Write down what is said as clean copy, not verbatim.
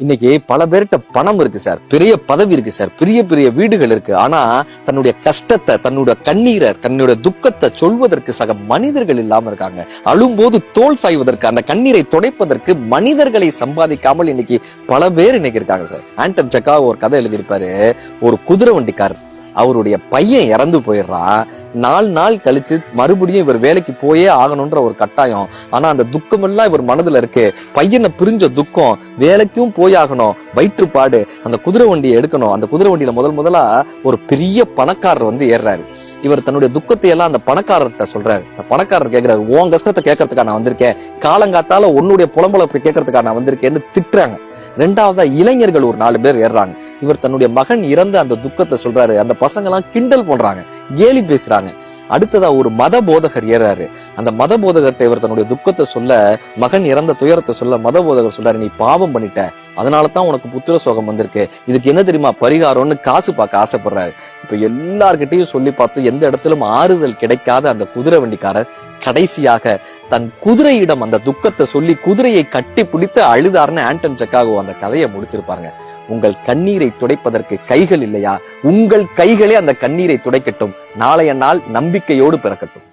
இன்னைக்கு பல பேர்கிட்ட பணம் இருக்கு சார், பெரிய பதவி இருக்கு சார், பெரிய பெரிய வீடுகள் இருக்கு. ஆனா தன்னுடைய கஷ்டத்தை, தன்னுடைய கண்ணீரை, தன்னுடைய துக்கத்தை சொல்வதற்கு சக மனிதர்கள் இல்லாம இருக்காங்க. அழும்போது தோல் சாய்வதற்கு, அந்த கண்ணீரை துடைப்பதற்கு மனிதர்களை சம்பாதிக்காமல் இன்னைக்கு பல பேர் இன்னைக்கு இருக்காங்க சார். ஆண்டன் செக்காகோ ஒரு கதை எழுதியிருப்பாரு. ஒரு குதிரை வண்டிக்காரர், அவருடைய பையன் இறந்து போயிடுறான். 4 நாள் கழிச்சு மறுபடியும் இவர் வேலைக்கு போயே ஆகணும்ன்ற ஒரு கட்டாயம். ஆனா அந்த துக்கம் எல்லாம் இவர் மனதுல இருக்கு. பையனை பிரிஞ்ச துக்கம், வேலைக்கும் போய் ஆகணும், வயிற்றுப்பாடு, அந்த குதிரை வண்டியை எடுக்கணும். அந்த குதிரை வண்டியில முதலா ஒரு பெரிய பணக்காரர் வந்து ஏறாரு. இவர் தன்னுடைய துக்கத்தை எல்லாம் அந்த பணக்காரர்கிட்ட சொல்றாரு. அந்த பணக்காரர் கேட்கிறாரு, உன் கஷ்டத்தை கேட்கறதுக்காக நான் வந்திருக்கேன், காலங்காத்தால உன்னுடைய புலம்பலப்பை கேட்கறதுக்காக நான் வந்திருக்கேன்னு திட்டுறாங்க. 2வதா இளைஞர்கள் ஒரு 4 பேர் ஏறாங்க. இவர் தன்னுடைய மகன் இறந்த அந்த துக்கத்தை சொல்றாரு. அந்த பசங்க எல்லாம் கிண்டல் பண்றாங்க, கேலி பேசுறாங்க. அடுத்ததா ஒரு மத போதகர் ஏறாரு. அந்த மத போதகர்கிட்ட இவர் தன்னுடைய துக்கத்தை சொல்ல, மகன் இறந்த துயரத்தை சொல்ல, மத போதகர் சொல்றாரு, நீ பாவம் பண்ணிட்ட, அதனாலதான் உனக்கு புத்திர சோகம் வந்திருக்கு, இதுக்கு என்ன தெரியுமா பரிகாரம்னு காசு பார்க்க ஆசைப்படுறாரு. இப்ப எல்லார்கிட்டையும் சொல்லி பார்த்து எந்த இடத்திலும் ஆறுதல் கிடைக்காத அந்த குதிரை வண்டிக்காரர் கடைசியாக தன் குதிரையிடம் அந்த துக்கத்தை சொல்லி குதிரையை கட்டி பிடித்து அழுதாருன்னு ஆண்டன் செக்காகோ அந்த கதையை முடிச்சிருப்பாருங்க. உங்கள் கண்ணீரை துடைப்பதற்கு கைகள் இல்லையா? உங்கள் கைகளே அந்த கண்ணீரை துடைக்கட்டும். நாளைய நாள் நம்பிக்கையோடு பிறக்கட்டும்.